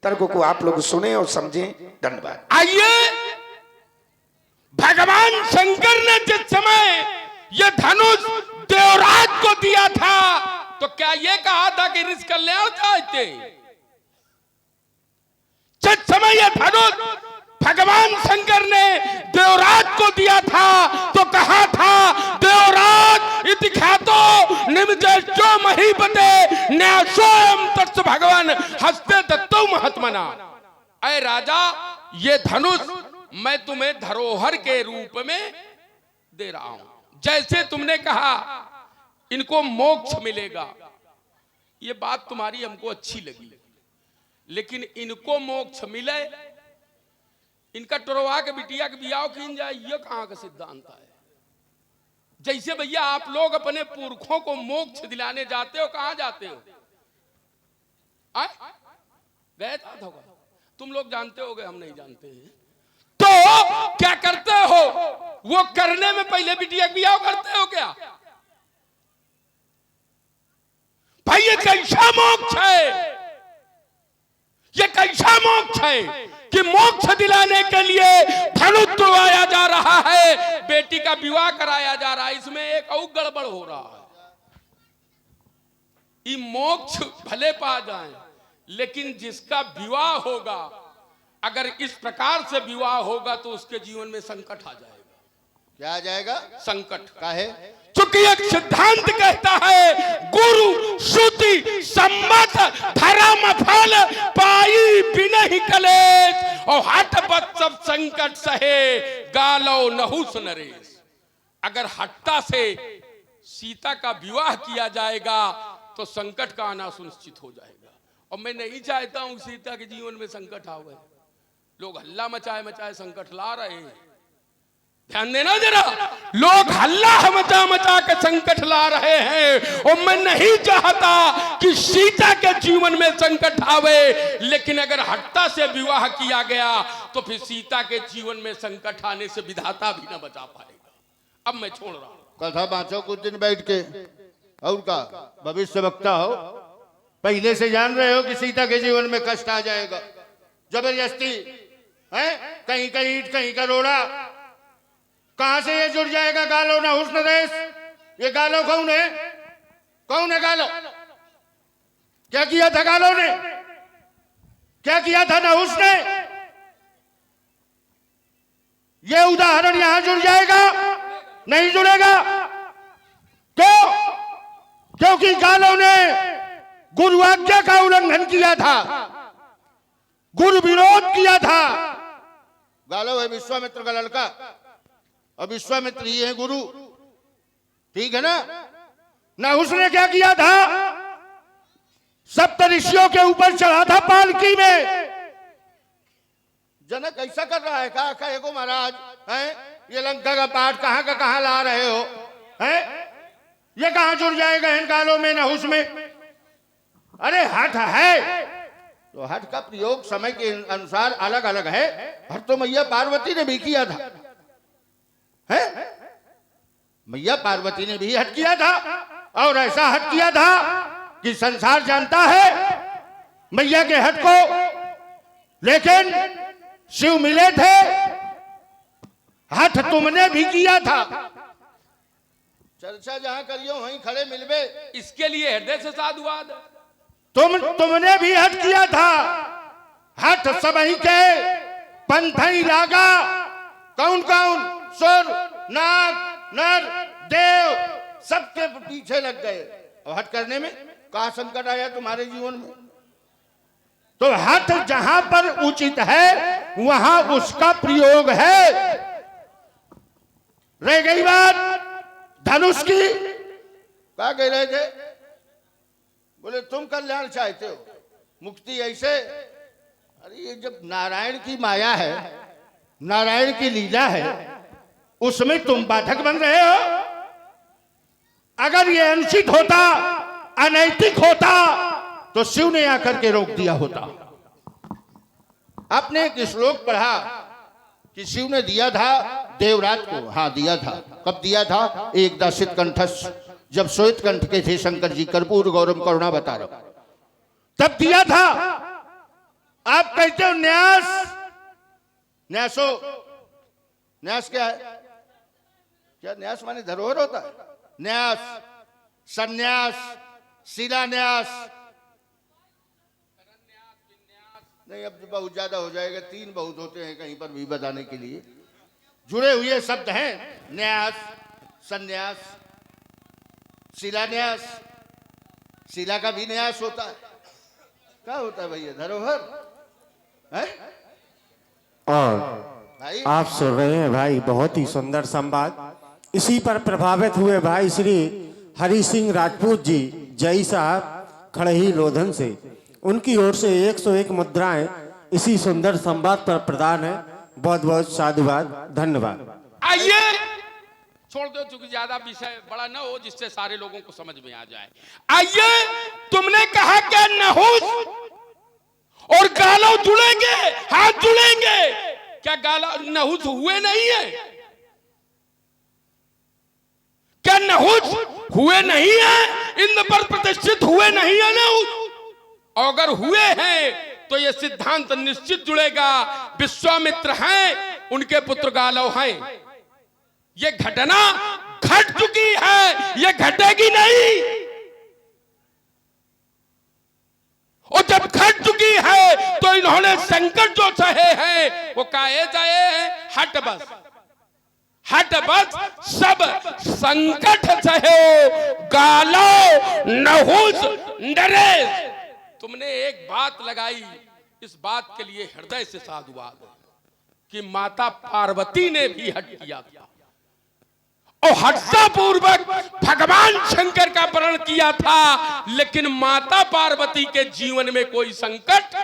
तर्कों को आप लोग सुने और समझें। धन्यवाद। आइए, भगवान शंकर ने जिस समय ये धनुष देवराज को दिया था तो क्या ये कहा था कि ऋषि कल्याण चाहते? जिस समय ये धनुष भगवान शंकर ने देवराज को दिया था तो कहा था देवराज इतिख्यातो निमजेष्टो महीपते न्यासोयम तत्स भगवान हस्ते दत्तो महात्मना। अय राजा, ये धनुष मैं तुम्हें धरोहर के रूप में दे रहा हूं। जैसे तुमने कहा इनको मोक्ष मिलेगा, ये बात तुम्हारी हमको अच्छी लगी, लेकिन इनको मोक्ष मिले, इनका टोरवा के बिटिया के बियाह कीन जाए, ये कहां का सिद्धांत है? जैसे भैया आप लोग अपने पुरखों को मोक्ष दिलाने जाते हो, कहां जाते हो? गए था? तुम लोग जानते होगे, हम नहीं जानते हैं। तो क्या करते हो? वो करने में पहले बिटिया के बियाह करते हो क्या? भाई ये कैसा मोक्ष है? ये कैसा मोक्ष है कि मोक्ष दिलाने के लिए धनुष तुड़वाया जा रहा है, बेटी का विवाह कराया जा रहा है? इसमें एक और गड़बड़ हो रहा है। ये मोक्ष भले पा जाए, लेकिन जिसका विवाह होगा, अगर इस प्रकार से विवाह होगा तो उसके जीवन में संकट आ जाएगा। क्या आ जाएगा? संकट। काहे? चूंकि एक सिद्धांत कहता है गुरु श्रुति सम्मत धर्म फल पाई बिनहि कलेश, और हठ बत सब संकट सहे गालो नहुस नरेश। अगर हट्टा से सीता का विवाह किया जाएगा तो संकट का आना सुनिश्चित हो जाएगा। और मैं नहीं चाहता हूं सीता के जीवन में संकट आवे। लोग हल्ला मचाए मचाए संकट ला रहे हैं, ध्यान देना जरा। लोग हल्ला मचा मचा के संकट ला रहे हैं, और मैं नहीं चाहता कि सीता के जीवन में संकट आवे, लेकिन अगर हट्टा से विवाह किया गया तो फिर सीता के जीवन में संकट आने से विधाता भी ना बचा पाएगा। अब मैं छोड़ रहा हूं। कथा बाँचो कुछ दिन बैठ के, और का भविष्य वक्ता हो, पहले से जान रहे हो कि सीता के जीवन में कष्ट आ जाएगा। जबरदस्ती है, कहीं का ईंट कहीं का रोड़ा, कहां से ये जुड़ जाएगा? गालो ना हुस्न देश। ये गालो कौन है? कौन है गालो? क्या किया था गालो ने? क्या किया था नहुस ने? ये उदाहरण यहां जुड़ जाएगा? नहीं जुड़ेगा। क्यों? क्योंकि गालो ने गुरु आज्ञा का उल्लंघन किया था, गुरु विरोध किया था। गालो है विश्वामित्र का लड़का, और विश्वामित्र ही है गुरु, ठीक है ना? नहुस ने क्या किया था? सप्त ऋषियों के ऊपर चढ़ा था पालकी में। जनक ऐसा कर रहा है, कहा कहे को महाराज है, ये लंका का पाठ कहां का कहां ला रहे हो? है ये कहां जुड़ जाएगा इन गालों में, नहुस में? अरे हठ है तो हठ का प्रयोग समय के अनुसार अलग अलग है। हठ तो मैया पार्वती ने भी किया था, है? मैया पार्वती ने भी हट किया था, और ऐसा हट किया था कि संसार जानता है मैया के हट को। लेकिन शिव मिले थे, हट तुमने भी किया था। चर्चा जहां करियो वहीं खड़े मिलवे, इसके लिए हृदय से साधुवाद। तुमने भी हट किया था। हट सबही के पंथई लागा। कौन कौन? सुर नाग नर देव सबके पीछे लग गए, और हट करने में कहा संकट आया तुम्हारे जीवन में? तो हट जहां पर उचित है वहां उसका प्रयोग है। रह गई बात धनुष की, क्या कह रहे थे? बोले तुम कल्याण चाहते हो, मुक्ति ऐसे। अरे ये जब नारायण की माया है, नारायण की लीला है, उसमें तुम बाधक बन रहे हो। अगर ये अनुचित होता, अनैतिक होता, तो शिव ने आकर के रोक दिया होता। आपने एक श्लोक पढ़ा कि शिव ने दिया था देवराज को। हाँ दिया था। कब दिया था? एक दासित कंठस, जब श्वेत कंठ के थे शंकर जी, कर्पूर गौरम करुणा बता रहा, तब दिया था। अब कहते हो न्यास। न्यासो, न्यास क्या है? क्या न्यास माने धरोहर होता है? न्यास, सन्यास, शिलान्यास नहीं, अब बहुत ज्यादा हो जाएगा, 3 बहुत होते हैं कहीं पर भी बताने के लिए। जुड़े हुए शब्द हैं न्यास, सन्यास, शिलान्यास। शिला का भी न्यास होता है। क्या होता है भैया? धरोहर है। और भाई आप सुन रहे हैं भाई बहुत ही सुंदर संवाद। इसी पर प्रभावित हुए भाई श्री हरि सिंह राजपूत जी जय साहब खड़ही लोधन से, उनकी ओर से 101 मुद्राएं इसी सुंदर संवाद पर प्रदान है। बहुत बहुत साधुवाद, धन्यवाद। आइए छोड़ दो, चूंकि ज्यादा विषय बड़ा ना हो जिससे सारे लोगों को समझ में आ जाए। आइए, तुमने कहा क्या नहुस और गालो जुड़ेंगे, हाथ जुड़ेंगे, क्या गाला नहुस हुए नहीं है? क्या नहुस हुए नहीं है? इंद्र पर प्रतिष्ठित हुए नहीं है नहुस? और अगर हुए हैं तो यह सिद्धांत निश्चित जुड़ेगा। विश्वामित्र हैं, उनके पुत्र गालव हैं। यह घटना घट चुकी है, यह घटेगी नहीं। और जब घट चुकी है तो इन्होंने संकट जो सहे हैं वो काहे जाए हैं? हट बस, हट बस, सब संकट सहे गालो नहुस नरेश। तुमने एक बात लगाई, इस बात के लिए हृदय से साधुवाद है कि माता पार्वती ने भी हट किया था और हटता पूर्वक भगवान शंकर का वर्ण किया था, लेकिन माता पार्वती के जीवन में कोई संकट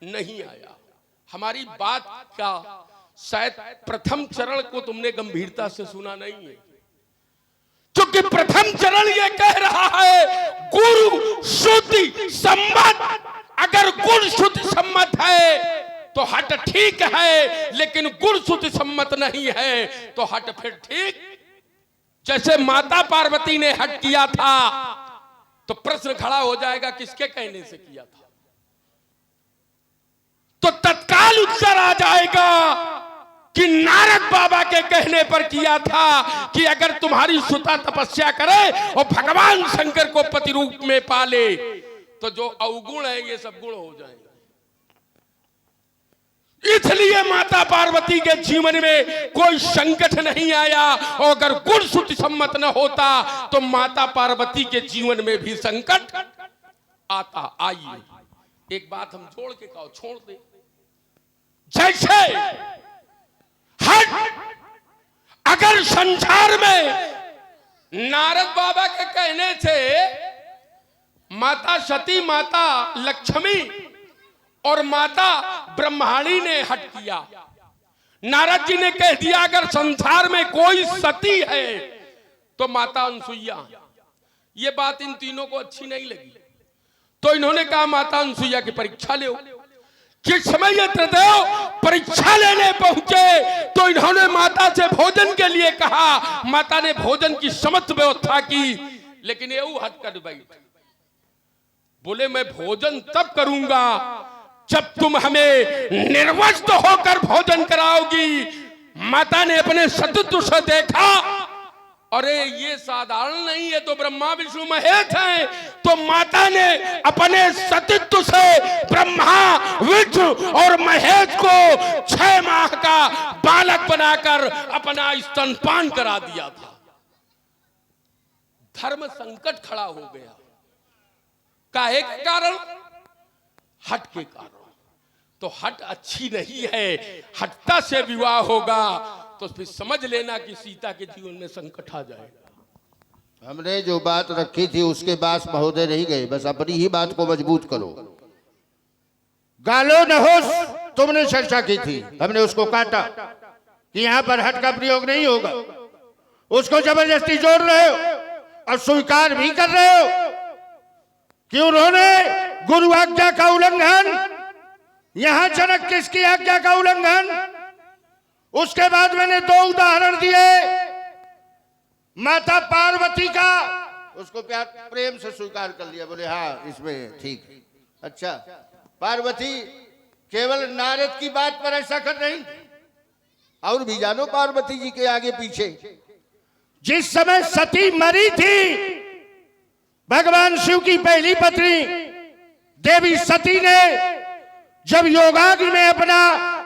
नहीं आया। हमारी बात का शायद प्रथम चरण को तुमने गंभीरता से सुना नहीं है, क्योंकि प्रथम चरण यह कह रहा है गुरु श्रुति सम्मत। अगर गुरु श्रुति सम्मत है तो हट ठीक है, लेकिन गुरु श्रुति सम्मत नहीं है तो हट फिर ठीक। जैसे माता पार्वती ने हट किया था तो प्रश्न खड़ा हो जाएगा किसके कहने से किया था? तो तत्काल उत्तर आ जाएगा कि नारद बाबा के कहने पर किया था कि अगर तुम्हारी सुता तपस्या करे और भगवान शंकर को पति रूप में पाले तो जो अवगुण है ये सब गुण हो जाएंगे। इसलिए माता पार्वती के जीवन में कोई संकट नहीं आया, और अगर गुण श्रुति सम्मत न होता तो माता पार्वती के जीवन में भी संकट आता। आइए एक बात हम जोड़ के कहो, छोड़ दे। जैसे हट, अगर संसार में नारद बाबा के कहने से माता सती, माता लक्ष्मी और माता ब्रह्माणी ने हट किया। नारद जी ने कह दिया अगर संसार में कोई सती है तो माता अनसुईया। ये बात इन तीनों को अच्छी नहीं लगी, तो इन्होंने कहा माता अनसुईया की परीक्षा लो। किस समय ये त्रिदेव परीक्षा लेने पहुंचे तो इन्होंने माता से भोजन के लिए कहा। माता ने भोजन की समस्त व्यवस्था की, लेकिन ये हट कर बैठ बोले मैं भोजन तब करूंगा जब तुम हमें निर्वस्त्र होकर भोजन कराओगी। माता ने अपने सतीत्व से देखा, अरे ये साधारण नहीं है, तो ब्रह्मा विष्णु महेश हैं। तो माता ने अपने सतीत्व से ब्रह्मा विष्णु और महेश को 6 माह का बालक बनाकर अपना स्तनपान करा दिया था। धर्म संकट खड़ा हो गया। काहे के कारण? हट के कारण। तो हट अच्छी नहीं है, हटता से विवाह होगा तो फिर समझ लेना कि सीता के जीवन में संकट आ जाएगा। हमने जो बात रखी थी उसके पास महोदय नहीं गए, बस अपनी ही बात को मजबूत करो। गालो नहुस तुमने चर्चा की थी, हमने उसको काटा कि यहां पर हट का प्रयोग नहीं होगा। उसको जबरदस्ती जोड़ रहे हो और स्वीकार भी कर रहे हो कि उन्होंने गुरु आज्ञा का उल्लंघन, यहां जनक किसकी आज्ञा का उल्लंघन। उसके बाद मैंने 2 उदाहरण दिए, माता पार्वती का, उसको प्यार प्रेम से स्वीकार कर लिया, बोले हाँ इसमें ठीक। अच्छा, पार्वती केवल नारद की बात पर ऐसा कर रही, और भी जानो पार्वती जी के आगे पीछे। जिस समय सती मरी थी, भगवान शिव की पहली पत्नी देवी सती ने जब योगाग्नि में अपना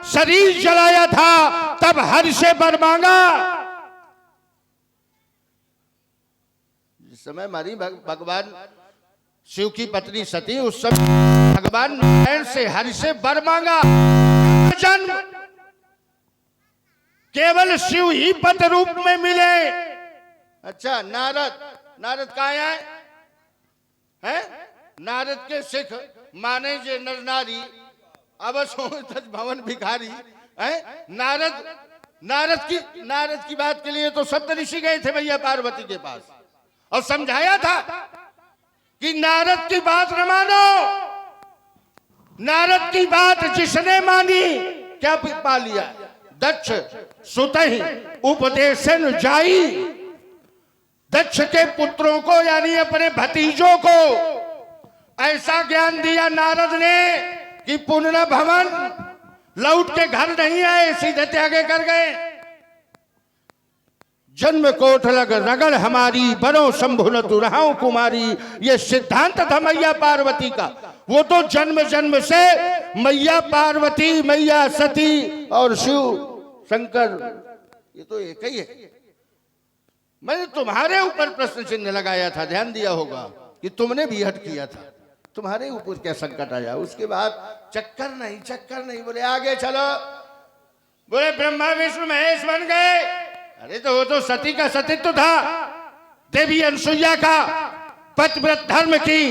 शरीर जलाया था, तब हर से वर मांगा। जिस समय मरी भगवान शिव की पत्नी सती, उस समय भगवान नारायण से हरि से वर मांगा। जन्म केवल शिव ही पद रूप में मिले। अच्छा, नारद कहाँ है? नारद के सिख माने जे नर नारी, अवश्य हो तज भवन भिखारी है। नारद की बात के लिए तो सप्तऋषि गए थे भैया पार्वती के पास, और समझाया था कि नारद की बात न मानो। नारद की बात जिसने मानी, क्या पा लिया? दक्ष सुतहि उपदेशन जाई। दक्ष के पुत्रों को यानी अपने भतीजों को ऐसा ज्ञान दिया नारद ने कि पुनः भवन लौट के घर नहीं आए, सीधे त्यागे कर गए। जन्म कोठ लग रगड़ हमारी, बनो शंभु न दुरहाओ कुमारी। ये सिद्धांत था मैया पार्वती का। वो तो जन्म जन्म से मैया पार्वती, मैया सती और शिव शंकर, ये तो एक ही है। मैंने तुम्हारे ऊपर प्रश्न चिन्ह लगाया था, ध्यान दिया होगा कि तुमने भी हट किया था। तुम्हारे ऊपर क्या संकट आया? उसके बाद चक्कर नहीं बोले आगे चलो, बोले ब्रह्मा विष्णु महेश बन गए। अरे तो वो तो सती का सतीत्व था, देवी अनसुईया का पतिव्रत धर्म की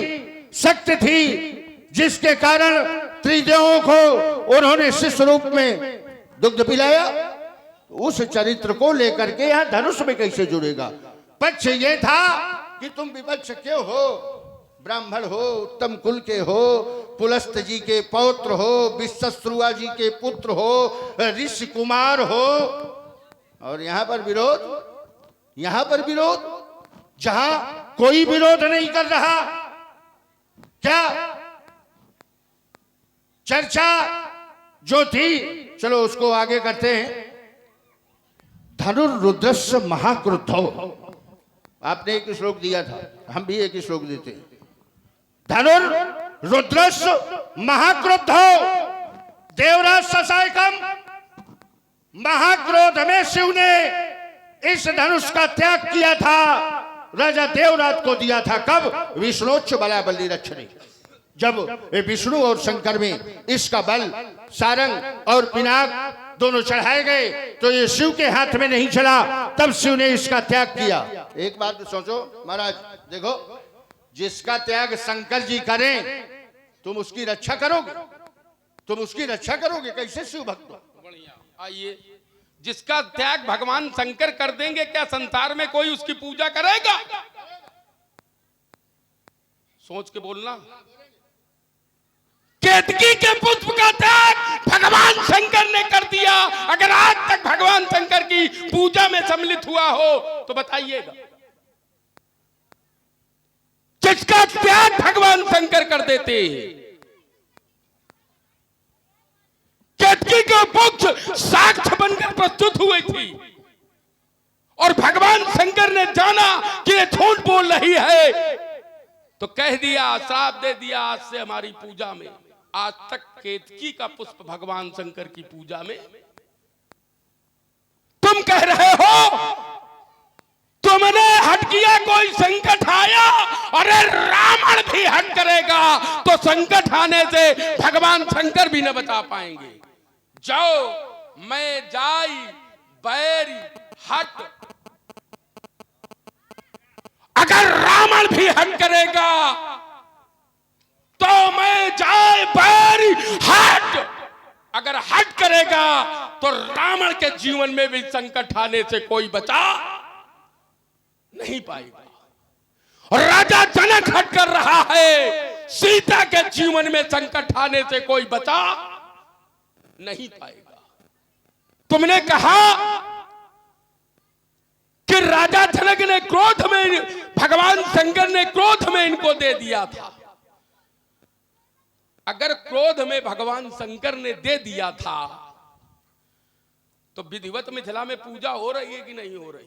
शक्ति थी, जिसके कारण त्रिदेवों को उन्होंने शिष्य रूप में दुग्ध पिलाया। उस चरित्र को लेकर के यहां धनुष में कैसे जुड़ेगा? पक्ष ये था कि तुम विपक्ष क्यों हो? ब्राह्मण हो, उत्तम कुल के हो, पुलस्त जी के पौत्र हो, विश्वश्रुआ जी के पुत्र हो, ऋषि कुमार हो, और यहां पर विरोध, जहां कोई विरोध नहीं कर रहा। क्या चर्चा जो थी, चलो उसको आगे करते हैं। धनुर्रुद्रस्य महाक्रुद्धो, आपने एक श्लोक दिया था, हम भी एक श्लोक देते हैं। धनुर्रुद्रस्य महाक्रुद्धो देवराज ससायकम। महाक्रोध में शिव ने इस धनुष का त्याग किया था, राजा देवराज को दिया था। कब? विष्णोच्च बलाबली रक्षणे, जब विष्णु और शंकर में इसका बल, सारंग और पिनाक दोनों चढ़ाए गए, तो ये शिव के हाथ में नहीं चला, तब शिव ने इसका त्याग किया। एक बात सोचो महाराज, देखो, जिसका त्याग शंकर जी करें, तुम उसकी रक्षा करोगे, कैसे शिव भक्त? बढ़िया, आइए, जिसका त्याग भगवान शंकर कर देंगे, क्या संसार में कोई उसकी पूजा करेगा? सोच के बोलना। केतकी के पुष्प का त्याग भगवान शंकर ने कर दिया। अगर आज तक भगवान शंकर की पूजा में सम्मिलित हुआ हो तो बताइएगा, जिसका त्याग भगवान शंकर कर देते। केतकी के वृक्ष साक्ष्य बनकर प्रस्तुत हुई थी, और भगवान शंकर ने जाना कि ये झूठ बोल रही है, तो कह दिया, श्राप दे दिया, आज से हमारी पूजा में, आज तक केतकी का पुष्प भगवान शंकर की पूजा में। तुम कह रहे हो तुमने हट किया, कोई संकट आया, अरे रावण भी हट करेगा तो संकट आने से भगवान शंकर भी न बचा पाएंगे। जाओ मैं जाई बैरी हट, अगर रावण भी हट करेगा तो मैं जाए बैरी हट, अगर हट करेगा तो रावण के जीवन में भी संकट आने से कोई बचा नहीं पाएगा। और राजा जनक हट कर रहा है, सीता के जीवन में संकट आने से कोई बचा नहीं पाएगा। तुमने कहा कि राजा जनक ने क्रोध में, भगवान शंकर ने क्रोध में इनको दे दिया था। अगर क्रोध में भगवान शंकर ने दे दिया था तो विधिवत मिथिला में पूजा हो रही है कि नहीं हो रही?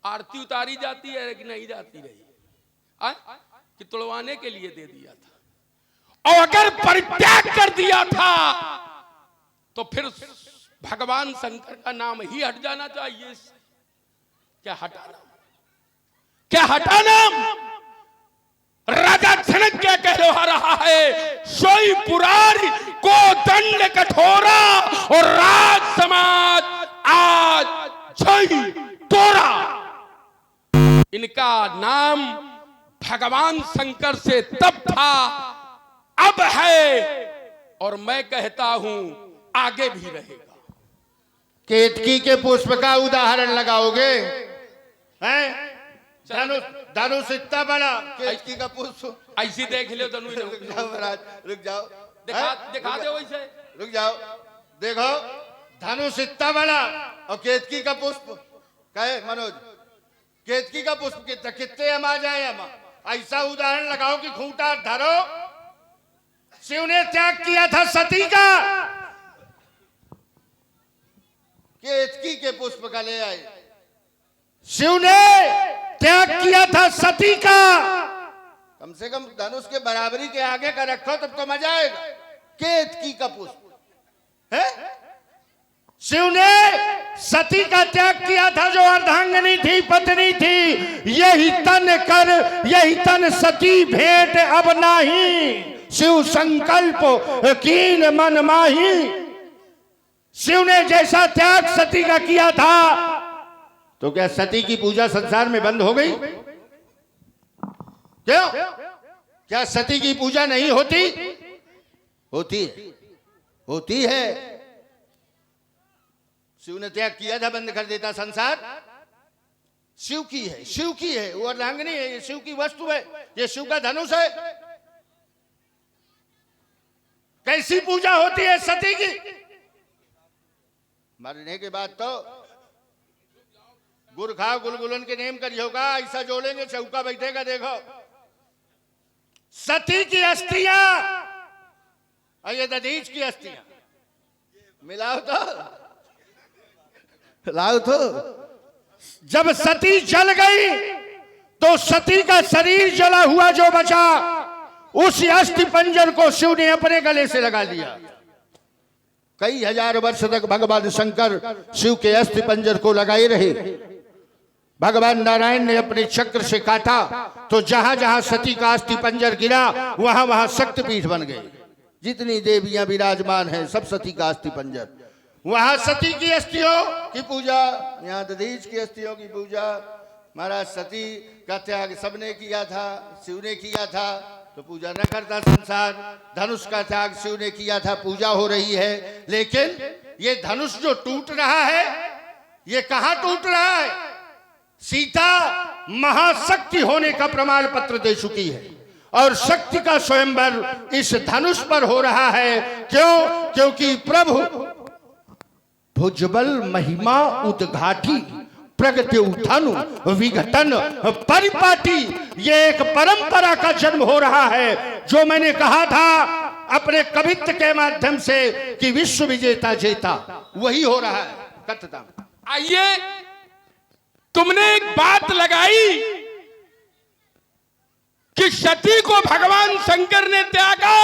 आरती उतारी जाती है कि नहीं जाती रही? कि तुड़वाने के लिए दे दिया था? और अगर परित्याग कर दिया था तो फिर भगवान शंकर का नाम ही हट जाना चाहिए। क्या हटाना? क्या हटाना? राजा जनक क्या कह रहा है? सोई पुरारी को दंड कठोरा और राज समाज आज जय तोरा। इनका नाम भगवान शंकर से तब था, अब है, और मैं कहता हूं आगे भी रहेगा। केतकी के पुष्प का उदाहरण लगाओगे? हैं? धनुष इतना बड़ा, केतकी का पुष्प ऐसी देख लो धनुष। रुक जाओ महाराज, रुक जाओ, दिखा दो वैसे। रुक जाओ, देखो धनुष इतना बड़ा और केतकी का पुष्प कहे मनोज, केतकी का पुष्प कितने हम आ जाए? हम ऐसा उदाहरण लगाओ कि खूंटा धरो। शिव ने त्याग किया था सती का, केतकी के पुष्प का ले आए। शिव ने त्याग किया था सती का, कम से कम धनुष के बराबरी के आगे का रखो तब तो मजा आएगा। केतकी का पुष्प है। शिव ने सती का त्याग किया था जो अर्धांगिनी थी, पत्नी थी। यही तन कर यही तन सती भेंट अब नाही, शिव संकल्प कीन मन माही। शिव ने जैसा त्याग सती का किया था तो क्या सती की पूजा संसार में बंद हो गई? क्यों? क्या सती की पूजा नहीं होती? होती है, होती है। शिव ने त्याग किया था, बंद कर देता संसार। शिव की है, शिव की है, वो अर्धांगिनी है, ये शिव की वस्तु है, ये शिव का धनुष है। कैसी पूजा होती है सती की? मरने के बाद तो गुड़ खाओ गुलगुलन के नेम करी होगा, ऐसा जोड़ेंगे चौका बैठेगा। देखो सती की अस्थियां और ये दधीच की अस्थियां मिलाओ तो लाओ तो। जब सती जल गई तो सती का शरीर जला हुआ जो बचा, उस अस्थि पंजर को शिव ने अपने गले से लगा लिया। कई हजार वर्ष तक भगवान शंकर शिव के अस्थि पंजर को लगाए रहे। भगवान नारायण ने अपने चक्र से काटा तो जहां जहां सती का अस्थि पंजर गिरा वहां वहां शक्तिपीठ बन गए। जितनी देवियां विराजमान हैं सब सती का अस्थि पंजर। वहां सती की अस्थियों की पूजा, यहाँ दधीच की अस्थियों की पूजा। महाराज सती का त्याग सबने किया था, शिव ने किया था तो पूजा न करता संसार। धनुष का त्याग शिव ने किया था, पूजा हो रही है। लेकिन ये धनुष जो टूट रहा है, ये कहां टूट रहा है? सीता महाशक्ति होने का प्रमाण पत्र दे चुकी है और शक्ति का स्वयंवर इस धनुष पर हो रहा है। क्यों? क्योंकि प्रभु भुजबल महिमा उद्घाटी प्रगति उठानु विघटन परिपाटी, ये एक परंपरा का जन्म हो रहा है। जो मैंने कहा था अपने कवित्व के माध्यम से कि विश्व विजेता जेता, वही हो रहा है। कथता आइए, तुमने एक बात लगाई कि सती को भगवान शंकर ने त्यागा।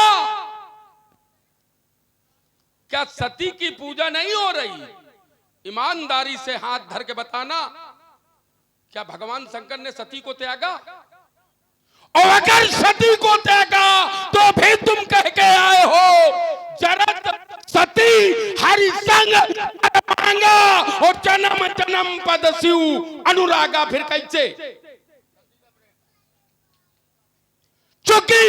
क्या सती की पूजा नहीं हो रही? ईमानदारी से हाथ धर के बताना, क्या भगवान शंकर ने सती को त्यागा? और अगर सती को त्यागा तो भी तुम कह के आए हो जरत सती हरि संग मांगा और जन्म जन्म पद शिव अनुरागा। फिर कैसे? क्योंकि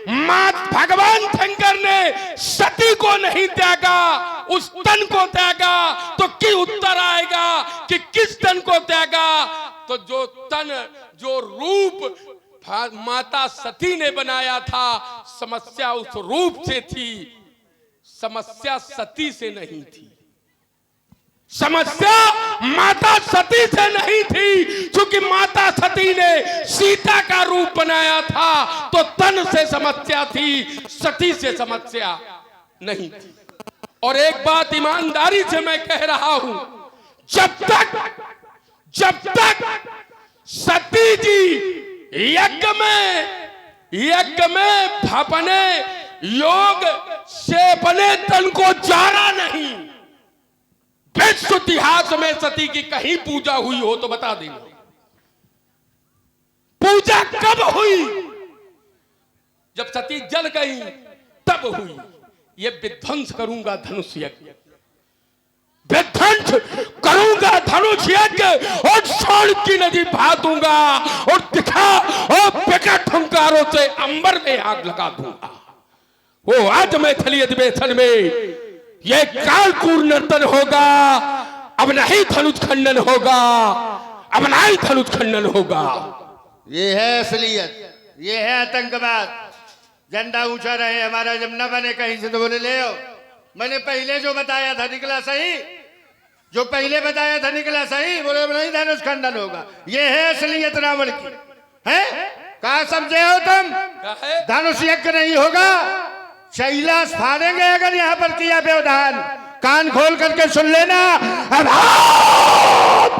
मां भगवान शंकर ने सती को नहीं त्यागा, उस तन को त्यागा। तो की उत्तर आएगा कि किस तन को त्यागा? तो जो तन, जो रूप माता सती ने बनाया था, समस्या उस रूप से थी, समस्या सती से नहीं थी। समस्या माता सती से नहीं थी, क्योंकि माता सती ने सीता का रूप बनाया था, तो तन से समस्या थी, सती से समस्या नहीं थी। और एक बात ईमानदारी से मैं कह रहा हूं, जब तक सती जी यज्ञ में अपने योग से अपने तन को जाना नहीं, विश्व इतिहास में सती की कहीं पूजा हुई हो तो बता देना। पूजा कब हुई? जब सती जल गई तब हुई। ये विध्वंस करूंगा धनुष यज्ञ, विध्वंस करूंगा धनुष यज्ञ, और स्वर्ण की नदी बहा दूंगा, और दिखा और विकट हुंकारों से अंबर में आग लगा दूंगा। वो आज मैथिली अधिवेशन में ये कालकूर नर्तन होगा, अब नहीं धनुष खंडन होगा, अब नहीं धनुष खंडन होगा। ये है असलियत, ये है आतंकवाद। झंडा ऊंचा रहे हमारा, जब न बने कहीं से तो बोले ले आओ। मैंने पहले जो बताया था निकला सही, जो पहले बताया था निकला सही, बोले नहीं धनुष खंडन होगा। ये है असलियत रावण की, है? कहा समझे हो तुम? धनुष यज्ञ नहीं होगा, शैलाश फाड़ेंगे अगर यहाँ पर किया व्यवधान। कान खोल करके सुन लेना,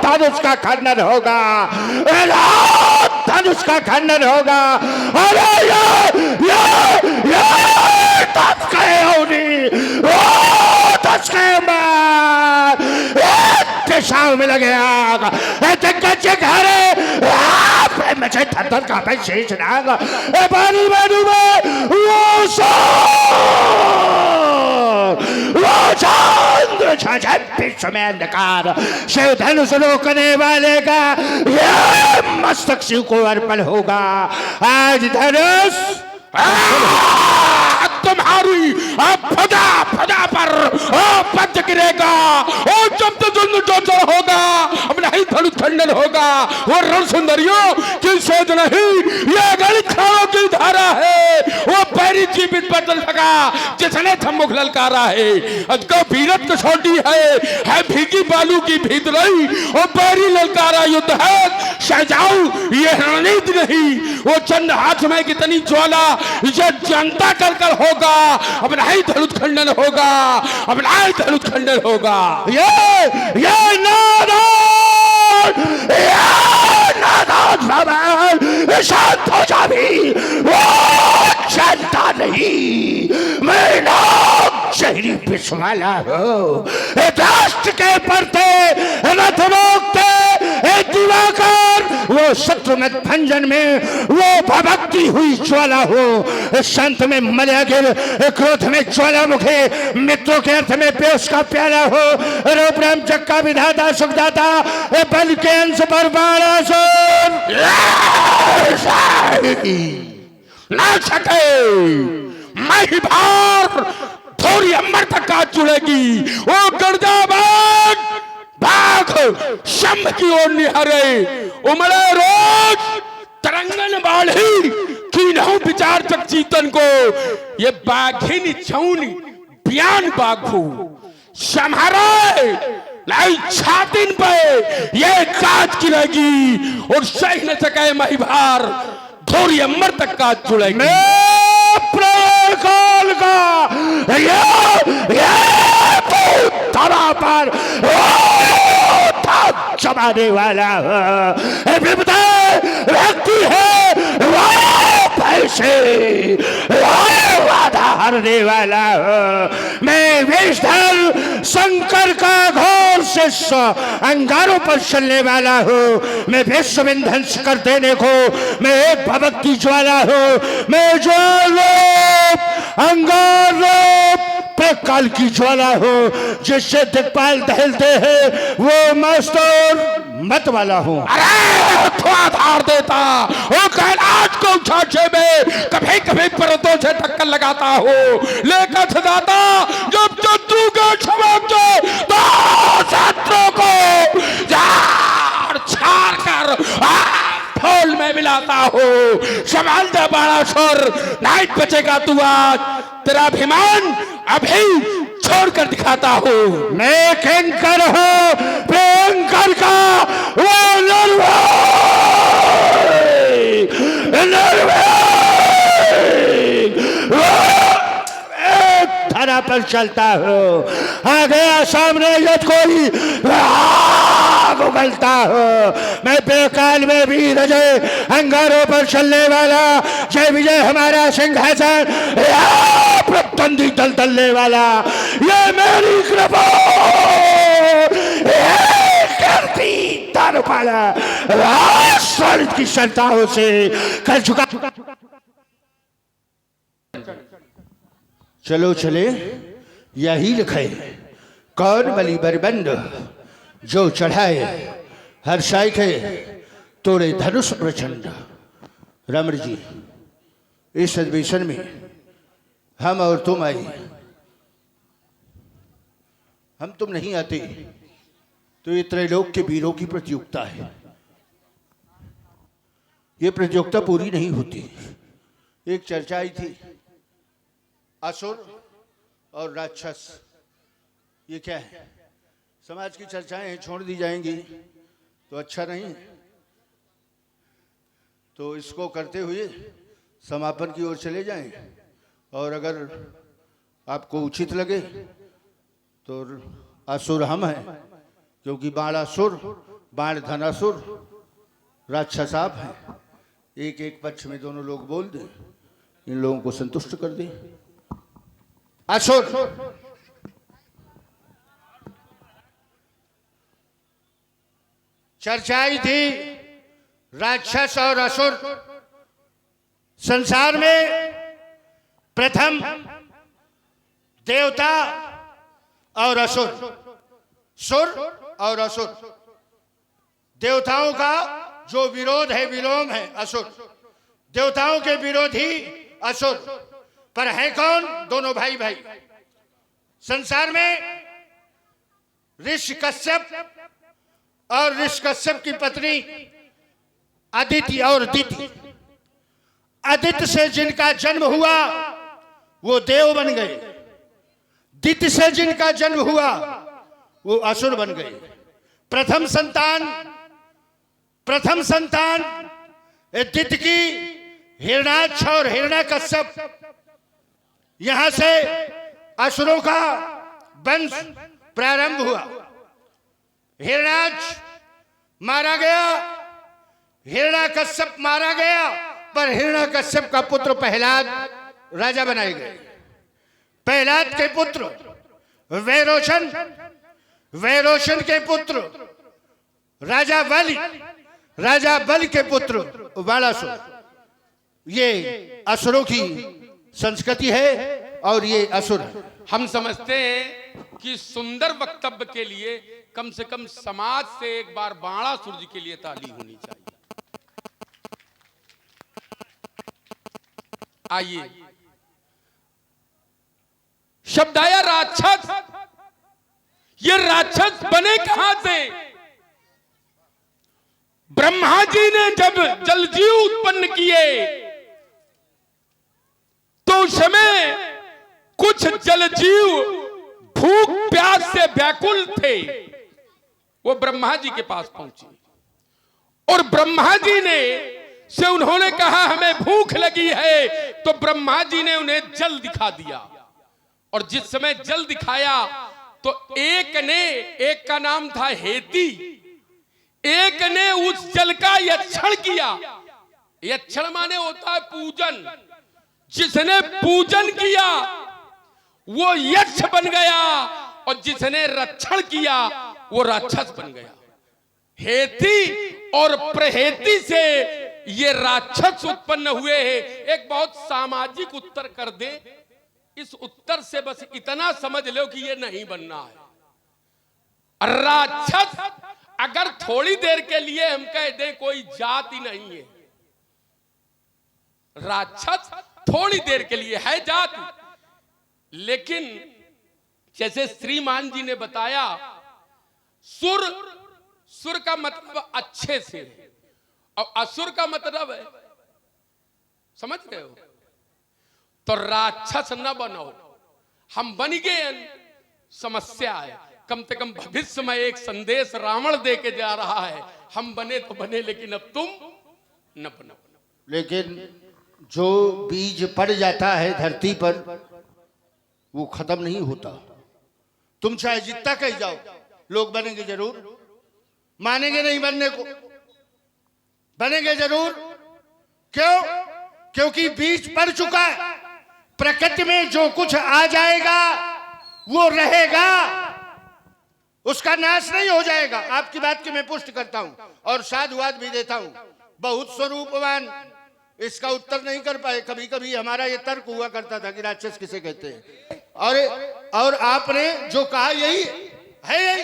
धनुष का खंडन होगा, धनुष का खंडन होगा। अरे ये दस गए होनी, दस गए मार, दिशाओं में लगे आग, कच्चे घरे मुझे थर का पे शेष नाग, बारी बारी में वो चंद्र छाछा विश्व में अंधकार, शिव धनुष रोकने वाले का ये मस्तक शिव को अर्पण होगा। आज धनुष तुम्हारी फदा पर पद गिरेगा, और जब जो होगा अब नहीं धनुष खंडन होगा। वो रण सुंदरियों की सोच नहीं, ये गणित खाओ की धारा है। वो पैरी जीवित बदल सका जिसने थम्मुख ललकारा है, अजको वीरत कसौटी है भीगी बालू की भीत रही, और पैरी ललकारा युद्ध है सहजाऊ, ये रणनीति नहीं। वो चंद हाथ में कितनी ज्वाला, ये जनता कर होगा, अब नहीं धनुष खंडन होगा, अब नहीं धनुष खंडन होगा। ये नादान शांत हो जा भी, वो जनता नहीं, मैं नाम शहरी पिछवाला हो। राष्ट्र के परते रथ रोकते दिवाकर, वो शत्रुघ्न भंजन में वो भभक्ति हुई ज्वाला हो, शांत में मलया गिर, क्रोध में ज्वालामुखी, मित्रों के अर्थ में पेश का प्याला हो, रूप राम जग का विधाता सुखदाता, बल के अंश पर बाणासुर ना सके। मैं भार थोड़ी अंबर तक का चुड़ेगी, वो गर्दाबाद बाघ शंभ की ओर निहारे, उमड़े रोज तरंगन बाढ़ी की नहु विचार तक चीतन को। ये बाघिन छौनी बयान बाघू संहारे लाई छातिन पे, ये काज की रहेगी, और सह न सके महिभार थोड़ी अंबर तक काज चुड़ेगी। काल का ये धरा पर चबाने वाला व्यक्ति है, पैसे वादा हरने वाला। मैं विषधर शंकर का घोर शिष्य अंगारों पर चलने वाला हूँ। मैं विश्व विध्वंस कर देने को मैं एक भभक्ति ज्वाला हूँ। मैं ज्वालोप अंगार रूप काल की ज्वाला हो, जिससे दिक्पाल दहलते हैं वो मस्तूर मत वाला हूँ। अरे थोड़ा धार देता वो कैलाश को छाछे में कभी कभी पर्वतों से टक्कर लगाता हो, लेकर सदाता जब शत्रु के समक्ष तो शत्रु को झाड़ छाड़ कर फूल में मिलाता हो। संभाल दे बाणासुर, नहीं बचेगा तू आज। तेरा अभिमान अभी छोड़कर दिखाता हूँ। मैं किंकर हूँ, भयंकर का वो धरा पर चलता हूँ, आ गया सामने जब कोई उगलता हूँ। मैं बेकाल में भी रजे अंगारों पर चलने वाला, जय विजय हमारा सिंहासन, प्रतिद्वंदी दल दलने वाला, ये मेरी कृपा करती दारुपाला स्वागत की श्रद्धाओं से कर चुका। चलो चले, यही लिखे कौन बलि बरबंद जो चढ़ाए हर्षाई के तोड़े धनुष प्रचंड। रमण जी, इस अधिवेशन में हम और तुम आई, हम तुम नहीं आते तो ये त्रैलोक के वीरों की प्रतियोगिता है। ये प्रतियोगिता पूरी नहीं होती। एक चर्चा आई थी असुर और राक्षस, ये क्या है? समाज की चर्चाएं छोड़ दी जाएंगी तो अच्छा नहीं, तो इसको करते हुए समापन की ओर चले जाएं। और अगर आपको उचित लगे तो असुर हम हैं, क्योंकि बाणासुर, बाण धनासुर, राक्षस आप हैं। एक एक पक्ष में दोनों लोग बोल दें, इन लोगों को संतुष्ट कर दें। असुर चर्चाई थी राक्षस और असुर। संसार में प्रथम देवता और असुर, सुर और असुर। देवताओं का जो विरोध है, विलोम है असुर। देवताओं के विरोधी असुर, पर है कौन? दोनों भाई भाई। संसार में ऋषि कश्यप और ऋषि कश्यप की पत्नी अदिति और दिति। अदिति से जिनका जन्म हुआ वो देव बन गए, दिति से जिनका जन्म हुआ वो असुर बन गए। प्रथम संतान दिति की हिरणाक्ष और हिरण्यकश्यप। यहां से असुरों का वंश प्रारंभ हुआ। हिरणाक्ष मारा गया, हिरण्यकश्यप मारा गया, पर हिरण्यकश्यप का पुत्र प्रहलाद राजा बनाए गए। प्रहलाद के पुत्र वैरोचन, वैरोचन के पुत्र राजा बलि, राजा बलि के पुत्र बाणासुर। ये असुरों की संस्कृति है और ये असुर है। हम समझते हैं कि सुंदर वक्तव्य के लिए कम से कम समाज से एक बार बाणासुर जी के लिए ताली होनी चाहिए। आइए, शब्द आया राक्षस। ये राक्षस बने कहां से? ब्रह्मा जी ने जब जलजीव उत्पन्न किए तो उस समय कुछ जलजीव भूख प्यास से व्याकुल थे। वो ब्रह्मा जी के पास पहुंचे और ब्रह्मा जी ने से उन्होंने कहा हमें भूख लगी है, तो ब्रह्मा जी ने उन्हें जल दिखा दिया। और जिस समय जल दिखाया तो एक का नाम था हेती, एक ने उस जल का यक्षण किया। यक्षण माने होता है पूजन। जिसने पूजन किया वो यक्ष बन गया और जिसने रक्षण किया वो राक्षस बन गया। हेती और प्रहेती से ये राक्षस उत्पन्न हुए हैं। एक बहुत सामाजिक उत्तर कर दे, इस उत्तर से बस इतना समझ लो कि ये नहीं बनना है। राक्षस अगर थोड़ी देर के लिए हम कह दें कोई जाति नहीं है, राक्षस थोड़ी देर के लिए है जाति। लेकिन जैसे श्रीमान जी ने बताया, सुर का मतलब अच्छे से और असुर का मतलब है, समझ रहे हो? तो राक्षस न बनो। हम बन गए समस्या है। कम से कम भविष्य में एक संदेश रावण दे के जा रहा है, हम बने तो बने लेकिन अब तुम न बनो। लेकिन जो बीज पड़ जाता है धरती पर वो खत्म नहीं होता। तुम चाहे जितना कही जाओ, लोग बनेंगे जरूर, मानेंगे नहीं बनने को, बनेंगे जरूर। क्यों? क्योंकि बीज पड़ चुका है। प्रकृति में जो कुछ आ जाएगा वो रहेगा, उसका नाश नहीं हो जाएगा। आपकी बात की मैं पुष्टि करता हूं और साधुवाद भी देता हूं। बहुत स्वरूपवान इसका उत्तर नहीं कर पाए। कभी कभी हमारा ये तर्क हुआ करता था कि राक्षस किसे कहते हैं, और आपने जो कहा यही है। यही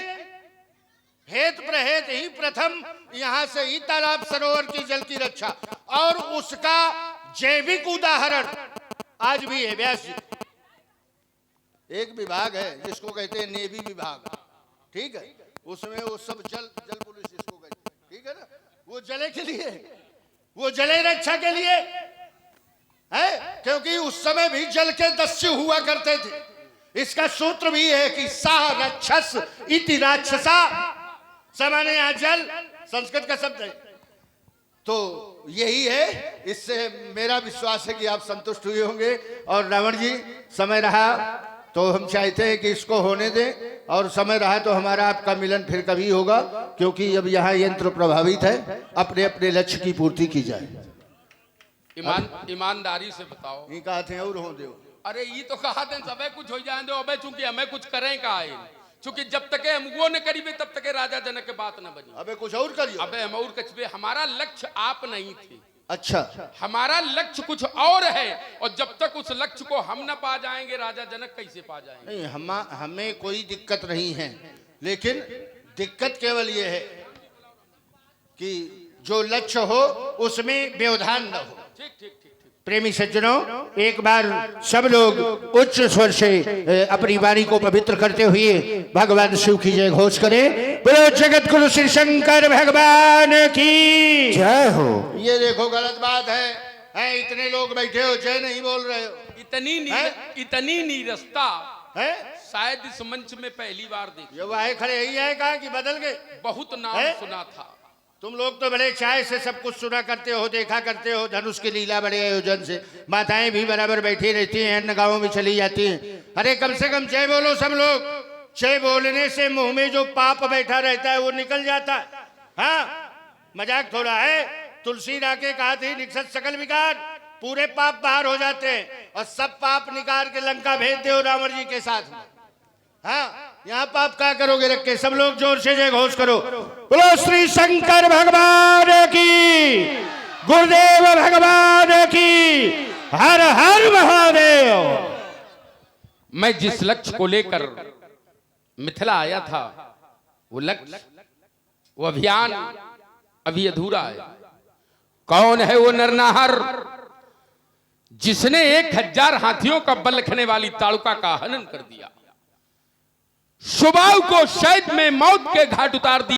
हेत प्रहेत ही प्रथम, यहां से ही तालाब सरोवर की जल की रक्षा, और उसका जैविक उदाहरण आज भी है। व्यास जी, एक विभाग है जिसको कहते हैं नेवी विभाग, ठीक है, उसमें वो सब जल पुलिस इसको कहते हैं, ठीक है ना। वो जले के लिए, वो जले रक्षा के लिए है, क्योंकि उस समय भी जल के दस्यु हुआ करते थे। इसका सूत्र भी है कि सा राक्षस इति राक्षसा, समाने यहाँ जल संस्कृत का शब्द है। तो यही है। इससे मेरा विश्वास है कि आप संतुष्ट हुए होंगे। और रावण जी, समय रहा तो हम चाहते हैं कि इसको होने दें, और समय रहा तो हमारा आपका मिलन फिर कभी होगा, क्योंकि अब यहाँ यंत्र प्रभावित है। अपने अपने लक्ष्य की पूर्ति की जाए। ईमानदारी से बताओ, ये कहा थे और हो दो। अरे ये तो कहा थे सबे कुछ हो जाए दो, अबे चूंकि हमें कुछ करें का है, चूंकि जब तक हम वो न करीबे तब तक राजा जनक के बात न बनी। अबे कुछ और करिए। अबे हम और कुछ भी, हमारा लक्ष्य आप नहीं थे। अच्छा, हमारा लक्ष्य कुछ और है, और जब तक उस लक्ष्य को हम न पा जाएंगे, राजा जनक कैसे पा जाएंगे? नहीं, हमें कोई दिक्कत नहीं है, लेकिन दिक्कत केवल ये है कि जो लक्ष्य हो उसमें व्यवधान न हो। ठीक ठीक ठीक। प्रेमी सज्जनों, एक बार सब लोग उच्च स्वर से अपनी वाणी को पवित्र करते हुए भगवान शिव की जय घोष करें। बोलो जगत गुरु श्री शंकर भगवान की जय हो। ये देखो गलत बात है, इतने लोग बैठे हो, जय नहीं बोल रहे हो। इतनी नीरसता है, शायद इस मंच में पहली बार देखी। ये वाहे खड़े यही है, कहा कि बदल गए। बहुत नाम सुना था। तुम लोग तो बड़े चाय से सब कुछ सुना करते हो, देखा करते हो। धनुष की लीला बड़े आयोजन से, माताएं भी बराबर बैठी रहती हैं, अन्य गांवों में चली जाती हैं। अरे कम से कम जय बोलो सब लोग। जय बोलने से मुंह में जो पाप बैठा रहता है वो निकल जाता है। हाँ, मजाक थोड़ा है। तुलसी राके कहा थी, निकसत सकल विकार, पूरे पाप बाहर हो जाते हैं, और सब पाप निकाल के लंका भेज दो रावण जी के साथ में। हाँ, यहाँ पाप क्या करोगे रख के? सब लोग जोर से जय घोष करो। बोलो श्री शंकर भगवान की, गुरुदेव भगवान की, हर हर महादेव। मैं जिस लक्ष्य को लेकर मिथिला आया था, वो लक्ष्य, वो अभियान अभी अधूरा है। कौन है वो नरनाहर जिसने 1000 हाथियों का बल रखने वाली ताड़ुका का हनन कर दिया, सुबाहु को शैद में मौत के घाट उतार दिया?